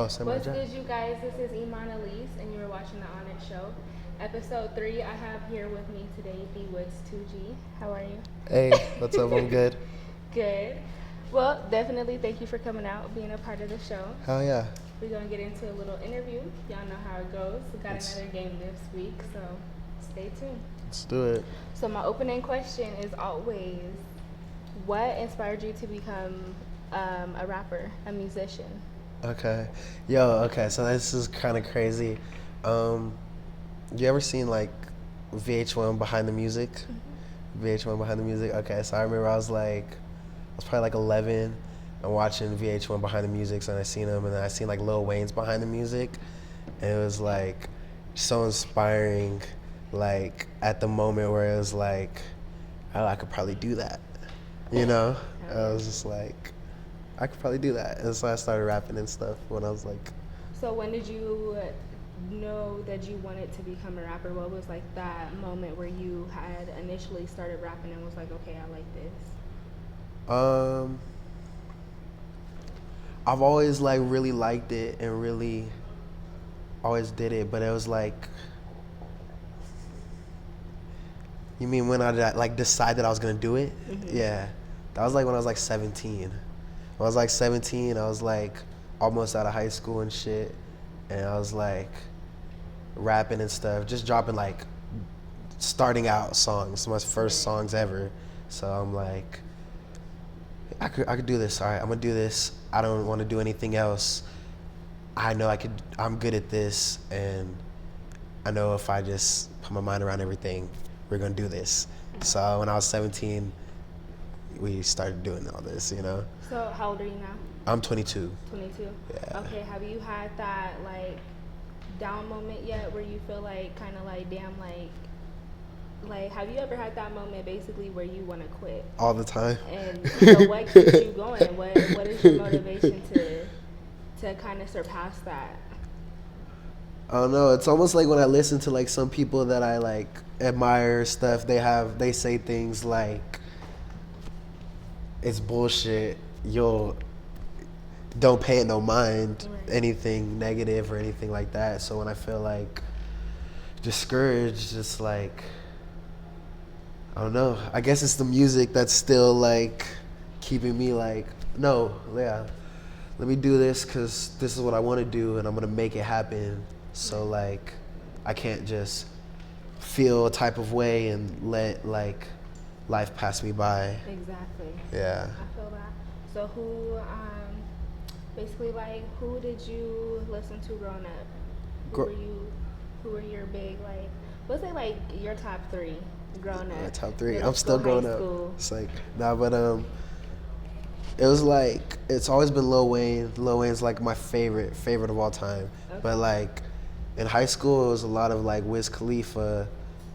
Oh, send my What's job. good, you guys? This is ImanAliece, and you're watching the Onyx Show. Episode 3, I have here with me today DWoodz 2G. How are you? Hey, what's up? I'm good. Good. Well, definitely thank you for coming out, being a part of the show. Hell yeah. We're going to get into a little interview. Y'all know how it goes. We got another game this week, so stay tuned. Let's do it. So my opening question is always, what inspired you to become a rapper, a musician? Okay. Okay, so this is kind of crazy. You ever seen like VH1 Behind the Music? VH1 Behind the Music? Okay, so I remember I was probably like 11 and watching VH1 Behind the Music, and I seen them, and then I seen like Lil Wayne's Behind the Music, and it was like so inspiring, like at the moment where it was like, oh, I could probably do that, you know? I was just like, I could probably do that, and so I started rapping and stuff when I was like. So when did you know that you wanted to become a rapper? What was like that moment where you had initially started rapping and was like, okay, I like this? I've always like really liked it and really always did it, but it was like, you mean when I like decided I was gonna do it? Mm-hmm. Yeah, that was like when I was like 17. When I was like 17, I was like almost out of high school and shit, and I was like rapping and stuff, just dropping like starting out songs, my first songs ever. So I'm like, I could do this. All right, I'm gonna do this. I don't want to do anything else. I know I'm good at this, and I know if I just put my mind around everything, we're gonna do this. So when I was 17, we started doing all this, you know. So how old are you now? I'm 22. 22? Yeah. Okay, have you had that like down moment yet where you feel like kind of like, damn, like have you ever had that moment basically where you want to quit? All the time. And so what keeps you going? What is your motivation to kind of surpass that? I don't know. It's almost like when I listen to like some people that I like admire stuff, they say things like, it's bullshit. Don't pay it no mind, anything negative or anything like that. So when I feel like discouraged, it's like, I don't know. I guess it's the music that's still like keeping me like, no, yeah, let me do this because this is what I want to do and I'm gonna make it happen. So like, I can't just feel a type of way and let like life pass me by. Exactly. Yeah. I feel that. So basically like, who did you listen to growing up? Who were your big like, what's it like your top 3 growing up? Top 3. Middle I'm still school, growing high up. school. It's like, nah, but it was like, it's always been Lil Wayne. Lil Wayne's like my favorite of all time. Okay. But like in high school, it was a lot of like Wiz Khalifa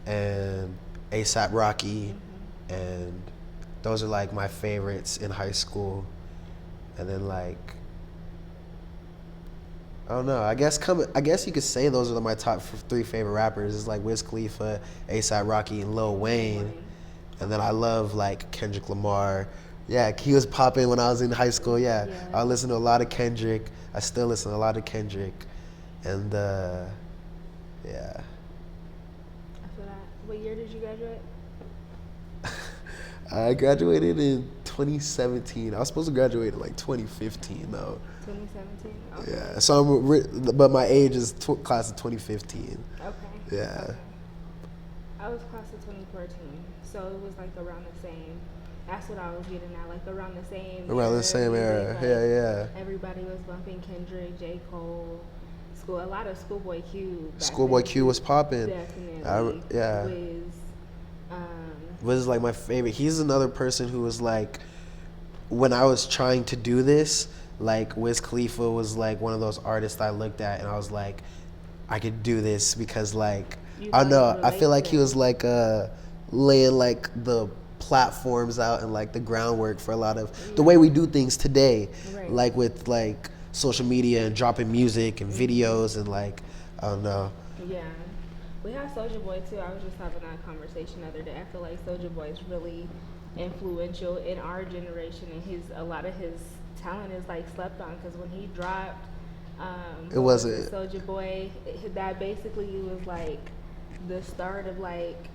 and A$AP Rocky, and those are like my favorites in high school. And then like, I don't know. I guess you could say those are my top 3 favorite rappers. It's like Wiz Khalifa, A$AP Rocky, and Lil Wayne. And then I love like Kendrick Lamar. Yeah, he was popping when I was in high school. Yeah. I listened to a lot of Kendrick. I still listen to a lot of Kendrick. And yeah. I feel that. What year did you graduate? I graduated in 2017. I was supposed to graduate in like 2015 though. 2017. Okay. Yeah. So but my age is class of 2015. Okay. Yeah. Okay. I was class of 2014, so it was like around the same. That's what I was getting at, like around the same. Around the same era. Like, yeah. Everybody was bumping Kendrick, J. Cole, a lot of Schoolboy Q. Schoolboy Q was popping. Definitely. Yeah. Wiz is like my favorite. He's another person who was like, when I was trying to do this, like Wiz Khalifa was like one of those artists I looked at and I was like, I could do this because like, I don't know, I feel like he was like laying like the platforms out and like the groundwork for a lot of the way we do things today, like with like social media and dropping music and videos and like, I don't know. Yeah. We have Soulja Boy too. I was just having that conversation the other day. I feel like Soulja Boy is really influential in our generation, and a lot of his talent is like slept on, because when he dropped It wasn't. Soulja Boy. That basically was like the start of like,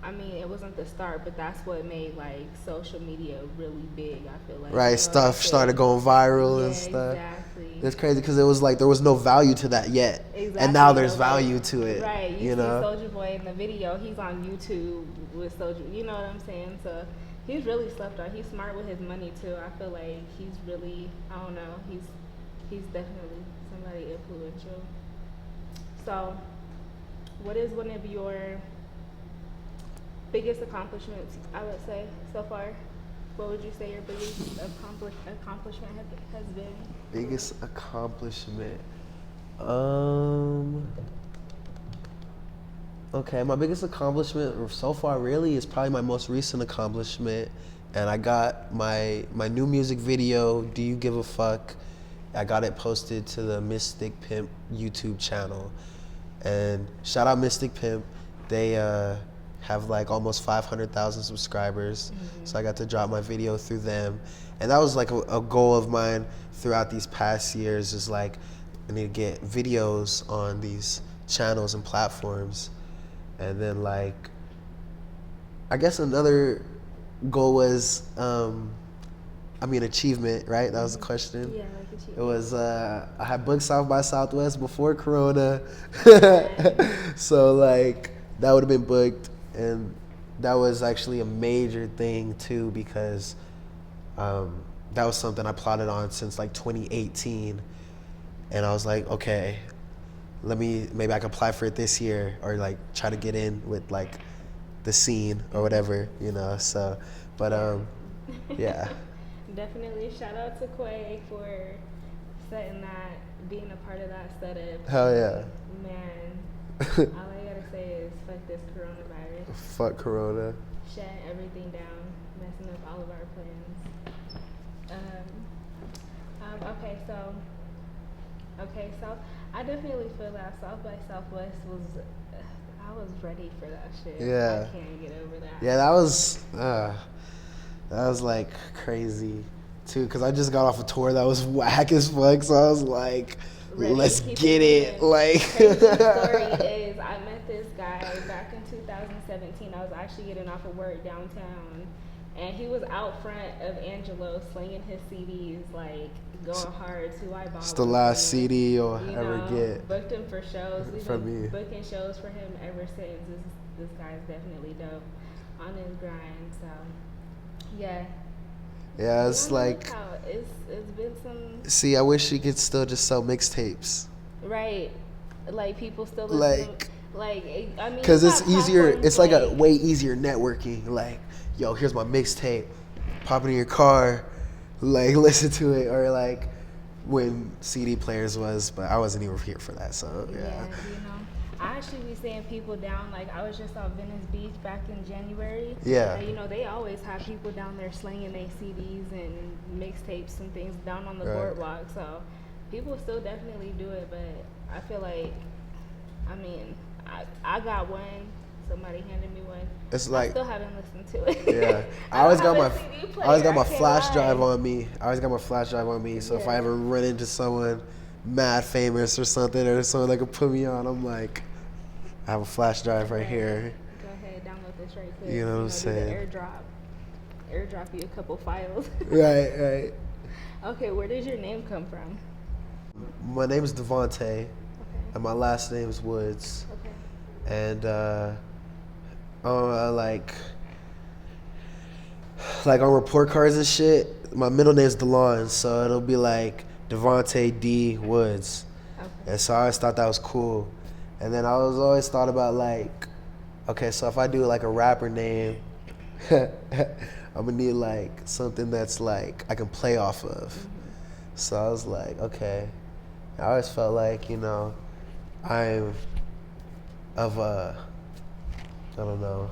I mean, it wasn't the start, but that's what made like social media really big. I feel like. Right, stuff started going viral and stuff. Exactly. It's crazy because it was like there was no value to that yet, and now there's value to it. Right, you know. Soulja Boy in the video. He's on YouTube with Soulja. You know what I'm saying? So he's really slept on. He's smart with his money too. I feel like he's really. I don't know. He's definitely somebody influential. So, what is one of your biggest accomplishments, I would say, so far? What would you say your biggest accomplishment has been? Biggest accomplishment? Okay, my biggest accomplishment so far really is probably my most recent accomplishment. And I got my new music video, Do You Give a Fuck? I got it posted to the Mystic Pimp YouTube channel. And shout out Mystic Pimp. They have like almost 500,000 subscribers. Mm-hmm. So I got to drop my video through them. And that was like a goal of mine throughout these past years, is like I need to get videos on these channels and platforms. And then like, I guess another goal was, achievement, right? That was the question. Yeah, like achievement. It was, I had booked South by Southwest before Corona. So like, that would have been booked. And that was actually a major thing too, because that was something I plotted on since like 2018. And I was like, okay, maybe I can apply for it this year, or like try to get in with like the scene or whatever, you know, so, but yeah. Definitely shout out to Quay for setting that, being a part of that setup. Hell yeah. Man, all I gotta say is fuck this coronavirus. Fuck Corona. Shutting everything down, messing up all of our plans. Okay, so I definitely feel that South by Southwest I was ready for that shit. Yeah. I can't get over that. Yeah, that was like crazy too, because I just got off a tour that was whack as fuck, so I was like, let's get it. Like, crazy story is I met this guy back in 2017. I was actually getting off of work downtown, and he was out front of Angelo slinging his CDs, like going hard. Who I bought. It's the last CD you'll ever get. Booked him for shows. We've from been me. Booking shows for him ever since. This guy's definitely dope on his grind. So yeah. Yeah, it's like. It's been some. See, I wish you could still just sell mixtapes. Right, like people still listen. I mean, because it's easier. It's like a way easier networking. Like, yo, here's my mixtape. Pop it in your car, like listen to it, or like when CD players was, but I wasn't even here for that. So yeah. Yeah, I actually be seeing people down, like I was just on Venice Beach back in January. Yeah. And, they always have people down there slinging their CDs and mixtapes and things down on the right. boardwalk. So people still definitely do it, but I feel like, I got one. Somebody handed me one. It's like, I still haven't listened to it. Yeah. I always got my flash drive on me. So if I ever run into someone mad famous or something, or someone that could put me on, I'm like, I have a flash drive right here. Go ahead, download this right quick. You know what I'm saying? Airdrop you a couple files. Right. Okay, where does your name come from? My name is Devontae, okay. And my last name is Woods. Okay. And like on report cards and shit, my middle name's DeLon, so it'll be like Devontae D. Woods. Okay. And so I always thought that was cool. And then I always thought about like, okay, so if I do like a rapper name, I'm gonna need like something that's like I can play off of. Mm-hmm. So I was like, okay. I always felt like, I'm of a, I don't know.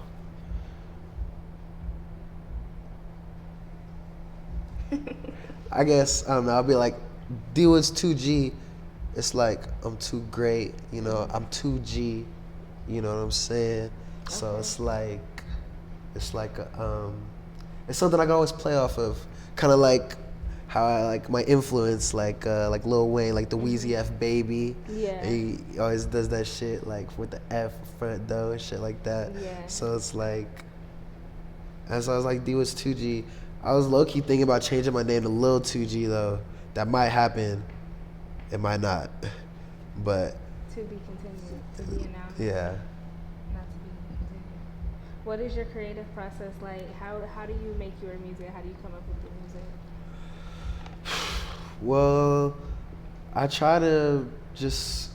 I guess, I don't know, I'll be like, DWoodz 2G, it's like, I'm too great, I'm 2G, you know what I'm saying? Okay. So it's like it's something I can always play off of. Kind of like how I like my influence, like Lil Wayne, like the Wheezy F Baby. Yeah. And he always does that shit like with the F front though and shit like that. Yeah. So it's like, as I was like DWoodz 2G, I was low key thinking about changing my name to Lil 2G though. That might happen. It might not. But To be continued. To be announced. yeah. Not to be continued. What is your creative process like? How do you make your music? How do you come up with your music? Well, I try to just,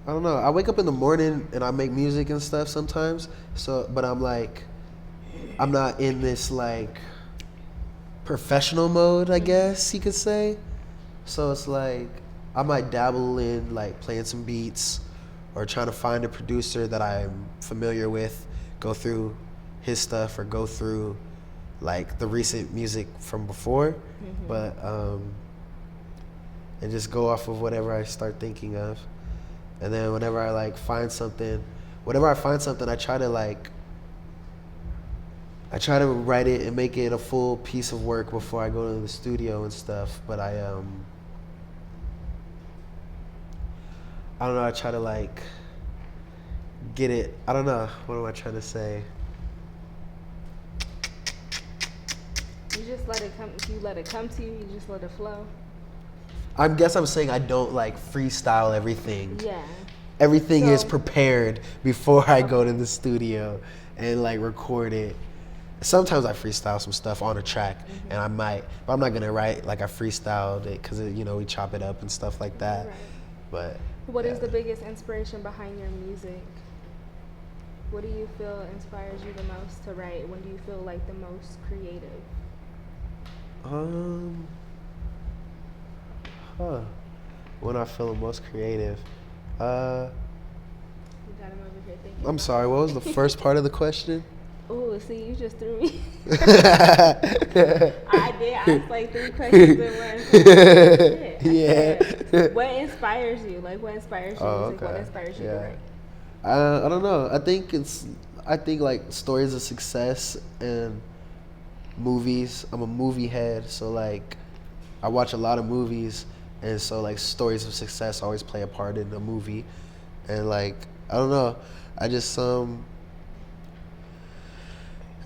I don't know. I wake up in the morning and I make music and stuff sometimes. So, but I'm like, I'm not in this like professional mode, I guess you could say. So it's like, I might dabble in like playing some beats or trying to find a producer that I'm familiar with, go through his stuff or go through like the recent music from before. But, and just go off of whatever I start thinking of. And then whenever I like find something, I try to write it and make it a full piece of work before I go to the studio and stuff. But I don't know, I try to like get it, I don't know, what am I trying to say? You just let it come. You let it come to you. You just let it flow. I guess I'm saying I don't like freestyle everything. Yeah. Everything is So- prepared before I go to the studio and like record it. Sometimes I freestyle some stuff on a track, and I might, but I'm not gonna write like I freestyled it because you know we chop it up and stuff like that. Right. But What is yeah. the biggest inspiration behind your music? What do you feel inspires you the most to write? When do you feel like the most creative? When I feel the most creative. You got him over here thinking. I'm sorry. What was the first part of the question? Oh, see, you just threw me. I did ask like 3 questions in one. Shit. Yeah. What inspires you? Like, what inspires your music? What inspires you to write? I don't know. I think like stories of success and movies. I'm a movie head, so like I watch a lot of movies, and so like stories of success always play a part in a movie. And like I don't know. I just I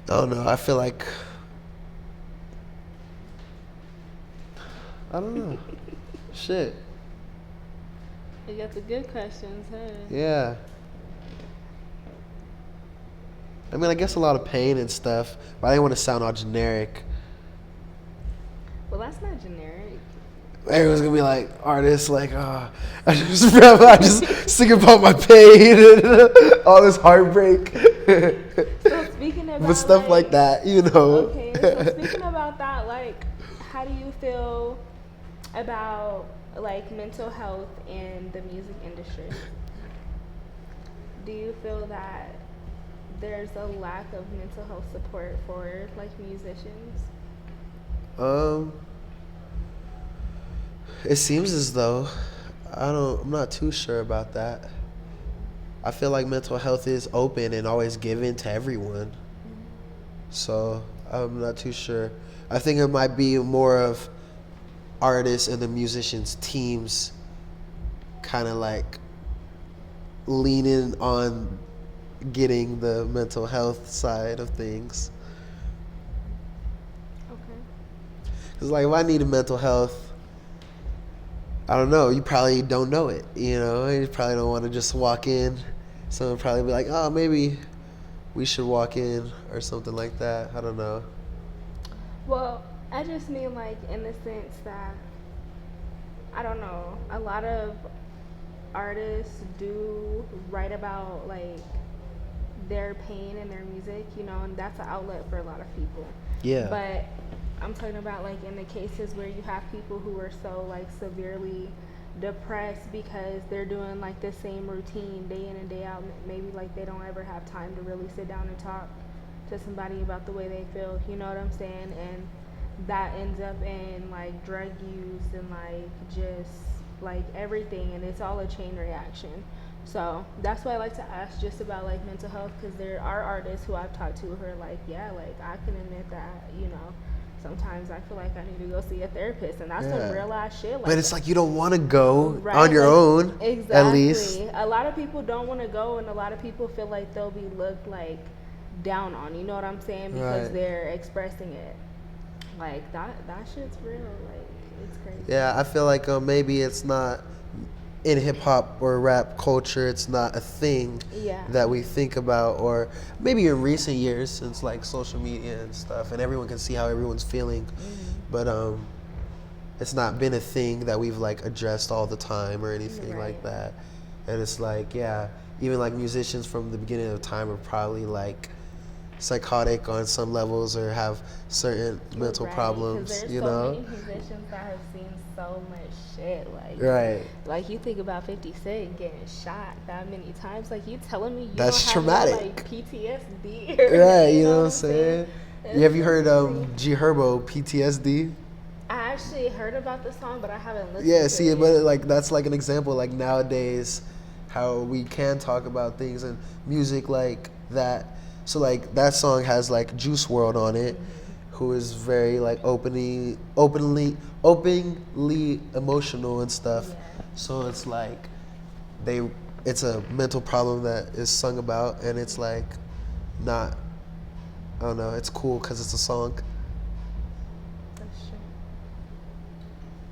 don't know. I feel like I don't know. Shit. You got the good questions, huh? Yeah. I mean, I guess a lot of pain and stuff, but I didn't want to sound all generic. Well, that's not generic. Everyone's gonna be like, artists, like, I just sing about my pain and all this heartbreak. So speaking about But stuff like that, you know. Okay, so speaking about that, like, how do you feel about like mental health in the music industry? Do you feel that there's a lack of mental health support for like musicians? It seems as though I'm not too sure about that. I feel like mental health is open and always given to everyone. So I'm not too sure. I think it might be more of artists and the musicians' teams kind of like leaning on getting the mental health side of things. Okay. Because like if I need a mental health, I don't know, you probably don't know it, you know? You probably don't want to just walk in. Someone probably be like, oh, maybe we should walk in or something like that. I don't know. Well, I just mean like in the sense that, I don't know, a lot of artists do write about like their pain in their music, you know, and that's an outlet for a lot of people. Yeah. But I'm talking about like in the cases where you have people who are so like severely depressed because they're doing like the same routine day in and day out. Maybe like they don't ever have time to really sit down and talk to somebody about the way they feel, you know what I'm saying? And that ends up in like drug use and like just like everything, and it's all a chain reaction. So that's why I like to ask just about like mental health, because there are artists who I've talked to who are like, yeah, like I can admit that, you know, sometimes I feel like I need to go see a therapist, and that's some real ass shit. Like, but it's like you don't want to go right? on your Like, own. exactly. At least A lot of people don't want to go, and a lot of people feel like they'll be looked like down on. You know what I'm saying? Because Right. they're expressing it. Like that shit's real. Like it's crazy. Yeah, I feel like maybe it's not in hip hop or rap culture. It's not a thing that we think about, or maybe in recent years since like social media and stuff, and everyone can see how everyone's feeling. But it's not been a thing that we've like addressed all the time or anything like that. And it's like, yeah, even like musicians from the beginning of time are probably like psychotic on some levels or have certain mental problems, you know? There's so many musicians that have seen so much shit. Like you think about 50 Cent getting shot that many times. Like you telling me you that's don't traumatic. have no, like PTSD? Right, you know what I'm saying? Have you heard G Herbo PTSD? I actually heard about the song, but I haven't listened. Yeah, see, but like that's like an example. Like nowadays, how we can talk about things and music like that. So like that song has like Juice WRLD on it, who is very like openly emotional and stuff. So it's like it's a mental problem that is sung about, and it's like not, I don't know, it's cool because it's a song. That's true.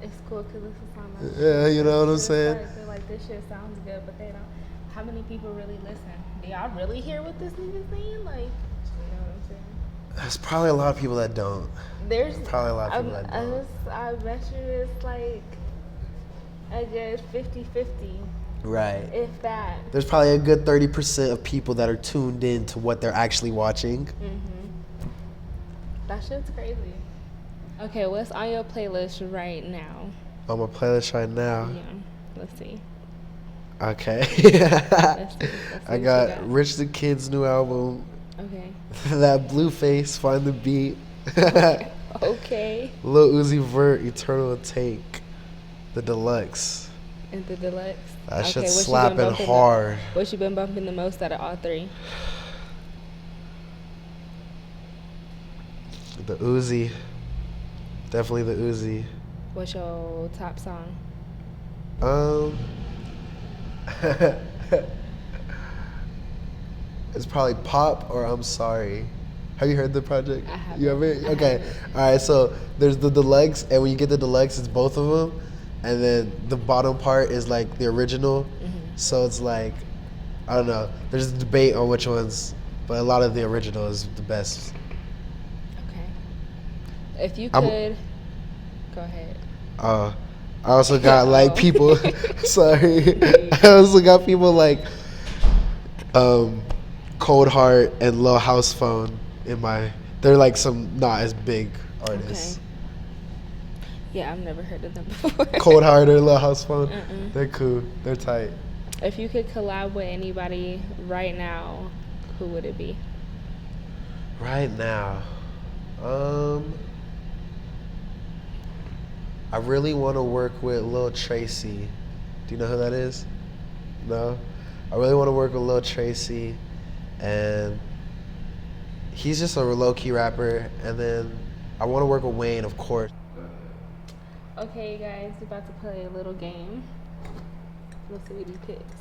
It's cool because it's a song. Yeah, you know what I'm saying? They're like, this shit sounds good, but they don't. How many people really listen? Do y'all really hear what this nigga's saying? Like, you know what I'm saying? There's probably a lot of people that don't. There's probably a lot of people that don't. I bet you it's like a good 50-50. Right. If that. There's probably a good 30% of people that are tuned in to what they're actually watching. That shit's crazy. Okay, what's on your playlist right now? On my playlist right now? Yeah. Let's see. Okay. Let's see I got Rich the Kid's new album. Okay. That Blueface, Find the Beat. Okay. Lil Uzi Vert, Eternal Take. The Deluxe. And the Deluxe. That shit's slapping hard. What you been bumping the most out of all three? The Uzi. Definitely the Uzi. What's your top song? It's probably Pop or I'm Sorry. Have you heard the project? I haven't. You haven't? Okay. All right. So there's the Deluxe, and when you get the Deluxe, it's both of them, and then the bottom part is like the original. So it's like, I don't know. There's a debate on which ones, but a lot of the original is the best. Okay. If you could, go ahead. I also got like people. Sorry. I also got people like Cold Heart and Lil House Phone in my. They're like some not as big artists. Okay. Yeah, I've never heard of them before. Cold Heart or Lil House Phone. They're cool. They're tight. If you could collab with anybody right now, who would it be? Right now, I really want to work with Lil Tracy. Do you know who that is? No? I really want to work with Lil Tracy, and he's just a low-key rapper. And then I want to work with Wayne, of course. Okay, guys, we're about to play a little game. Let's see what he picks.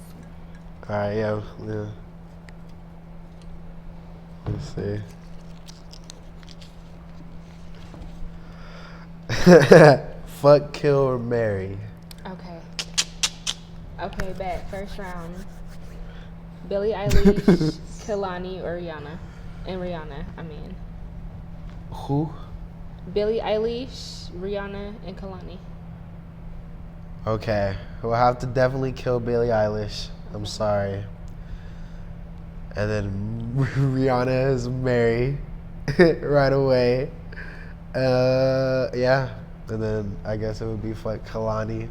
All right, yeah. Let's see. Fuck, kill, or marry. Okay. Okay, bet. First round. Billie Eilish, Kehlani, or Rihanna? And Rihanna, I mean. Who? Billie Eilish, Rihanna, and Kehlani. Okay. We'll have to definitely kill Billie Eilish. I'm sorry. And then Rihanna is marry right away. Yeah. And then I guess it would be like Kehlani.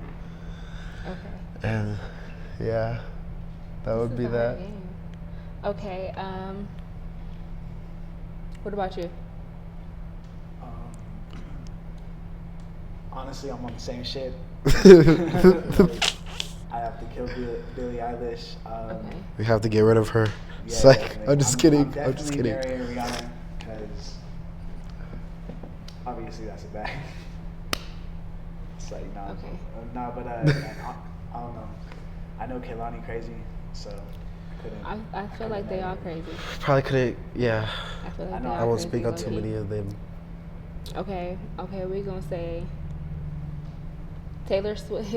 Okay. And yeah, that would be that. Okay. What about you? Honestly, I'm on the same shit. I have to kill Billie Eilish. Okay. We have to get rid of her. Yeah, It's like, definitely. I'm just kidding. I'm I'm just kidding. marrying Rihanna because obviously obviously that's a bag. It's like, nah. Okay. Nah, but I don't know. I know Kehlani crazy, so I couldn't. I feel like they all crazy. Probably couldn't. Yeah. I feel like I they know. all I won't crazy, speak on too low-key. many of them. Okay, we're gonna say Taylor Swift.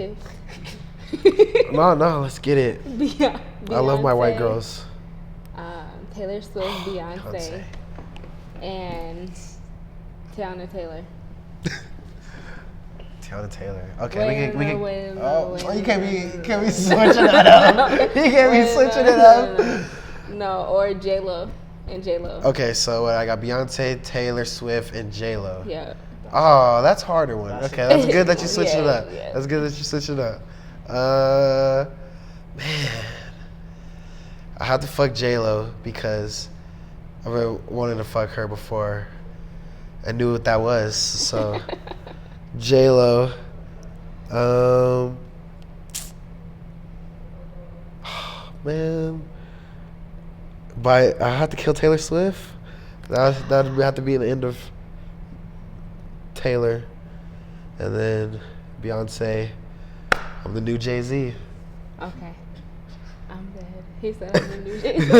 No, let's get it. Beyonce. I love my white girls. Taylor Swift, Beyonce, Beyonce. and Tiana Taylor. Tiana Taylor. Okay, we can. Win, You can't be switching it up. You can't be switching it up. No, or J-Lo and J-Lo. Okay, so I got Beyonce, Taylor Swift, and J-Lo. Yeah. Oh, that's a harder one. Okay, that's good that you switched it up. Yeah. That's good that you switched it up. Man, I had to fuck J-Lo because I've been wanting to fuck her before I knew what that was. So J-Lo, man, but I had to kill Taylor Swift. That'd have to be the end of Taylor, and then Beyonce. I'm the new Jay-Z. Okay. I'm dead. He said I'm the new Jay-Z.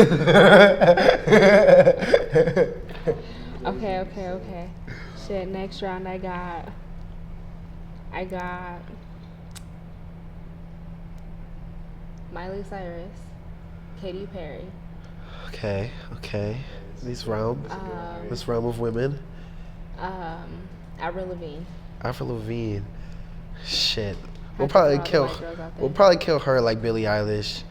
Okay. Shit, next round I got Miley Cyrus, Katy Perry. Okay. This realm of women. Avril Lavigne. Avril Lavigne. Shit. We'll Had to probably throw kill. all the white girls out there. We'll probably kill her like Billie Eilish.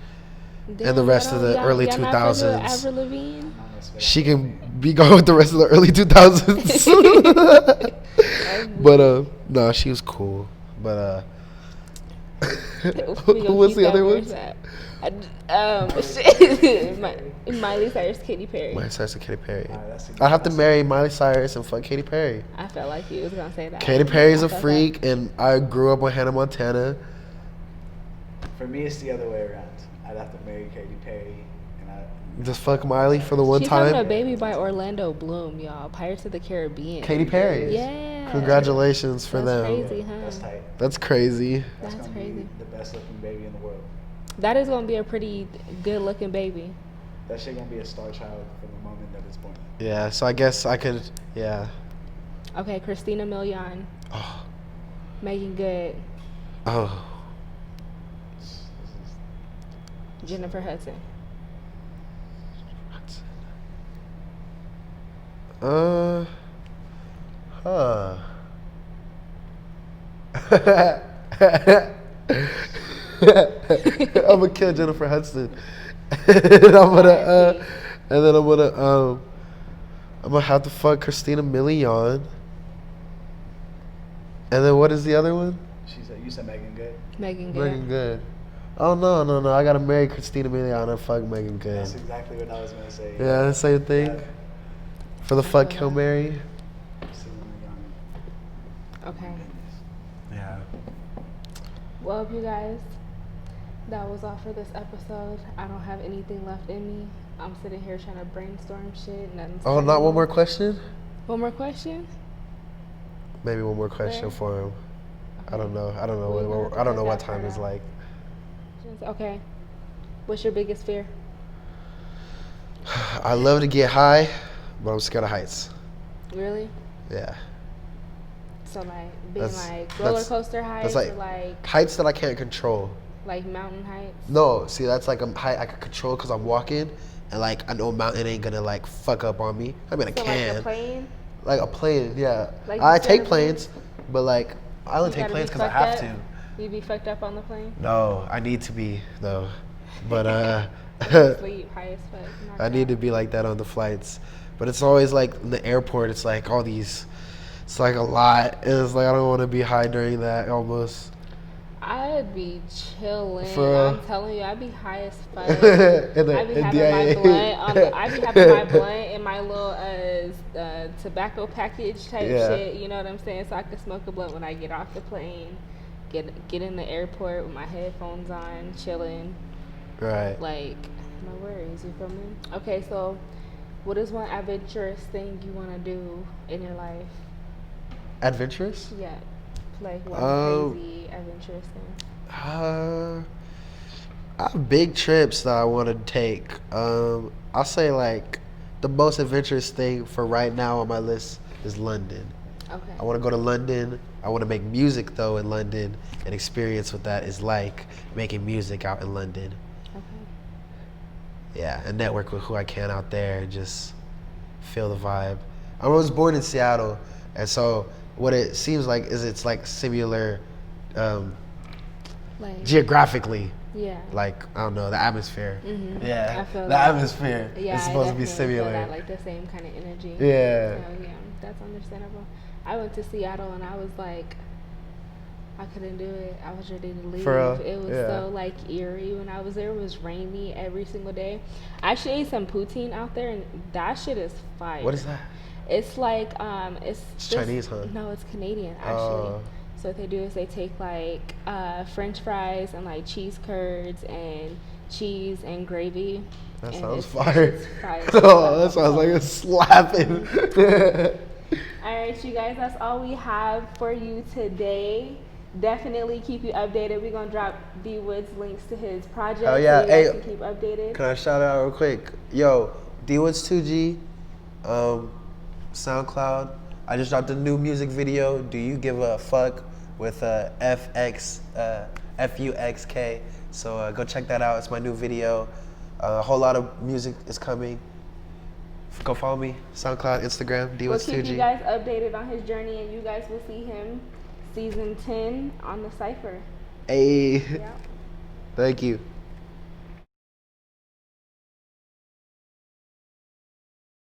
Damn, And the rest of the y'all early not fucking with 2000s. Avril Lavigne. She can be going with the rest of the early 2000s. But no, she was cool. But who was the other one? Shit. Miley Cyrus, Katy Perry. Miley Cyrus and Katy Perry. Alright, that's a- I have to marry Miley Cyrus and fuck Katy Perry. I felt like you was gonna say that. Katy Perry's I a felt freak, and I grew up with Hannah Montana. For me, it's the other way around. I'd have to marry Katy Perry, and Just fuck Miley for the one She's having a time. baby by Orlando Bloom, y'all. Pirates of the Caribbean. Katy Perry. Yeah. Congratulations for That's them. crazy, huh? that's tight. That's crazy. That's gonna crazy. be the best looking baby in the world. That is gonna be a pretty good looking baby. That shit gonna be a star child from the moment that it's born. Yeah, so I guess I could, yeah. Okay, Christina Milian, Oh. Megan Good, Oh. This is- Jennifer Hudson. Huh. I'm gonna kill Jennifer Hudson. And then I'm gonna have to fuck Christina Milian. And then what is the other one? You said Megan Good. Megan Good. Megan Good. Oh no! I gotta marry Christina Milian and fuck Megan Good. That's exactly what I was gonna say. Yeah, the same thing. Yeah. For the fuck kill Mary. Okay. Yeah. Well, you guys, that was all for this episode. I don't have anything left in me. I'm sitting here trying to brainstorm shit. Nothing's Oh, coming not one up. more question? One more question? Maybe one more question Fair. for him. I don't know. I don't know. We're gonna have to I don't know cut what that time part is out. like. Okay. What's your biggest fear? I love to get high, but I'm scared of heights. Really? Yeah. So like being That's- like roller coaster heights like- or like Heights that I can't control. mountain heights? No, see, that's like a height I can control because I'm walking, and like I know a mountain ain't gonna like fuck up on me. I mean, I So can. like a plane? Like a plane, yeah. Like I you take said, planes, but like I only You take gotta planes be because I fucked have up? to. You be fucked up on the plane? No, I need to be though, but Sleep high as fuck. knocked I need to out. be like that on the flights. But it's always like in the airport, it's like all these, it's like a lot. And it's like I don't want to be high during that almost. I'd be chilling. For real? I'm telling you, I'd be high as fuck. In the- I'd be in having my DIA. blunt. I'd be having my blunt in my little tobacco package type Yeah. shit. You know what I'm saying? So I could smoke a blunt when I get off the plane. Get in the airport with my headphones on, chilling. Right. Like no worries. You feel me? Okay, so what is one adventurous thing you want to do in your life? Adventurous? Yeah, like one crazy adventurous thing. I have big trips that I want to take. I'll say like the most adventurous thing for right now on my list is London. Okay. I want to go to London. I want to make music though in London and experience what that is like making music out in London. Okay. Yeah, and network with who I can out there and just feel the vibe. I was born in Seattle, and so what it seems like is it's like similar Like geographically. yeah. Like, I don't know, the atmosphere. Mhm. Yeah, I feel the that. atmosphere Yeah, is supposed to be I definitely feel similar. that, like the same kind of energy. Yeah. So yeah, that's understandable. I went to Seattle and I was like, I couldn't do it. I was ready to leave. For real? It was Yeah. so like eerie when I was there. It was rainy every single day. I actually ate some poutine out there, and that shit is fire. What is that? It's like It's this- Chinese, huh? No, it's Canadian actually. Oh. So what they do is they take like French fries and like cheese curds and cheese and gravy. That and sounds it's fire. fire. Oh, that sounds like it's slapping. All right, you guys, that's all we have for you today. Definitely keep you updated. We're gonna drop DWoodz links to his project. Oh, yeah. So you guys Hey, can keep updated. Can I shout out real quick? Yo, DWoodz 2G, SoundCloud. I just dropped a new music video. Do you give a fuck with FUXK? So go check that out. It's my new video. A whole lot of music is coming. Go follow me, SoundCloud, Instagram, We'll DWoodz keep 2G. you guys updated on his journey, and you guys will see him season 10 on the Cypher. Hey, Yeah. thank you.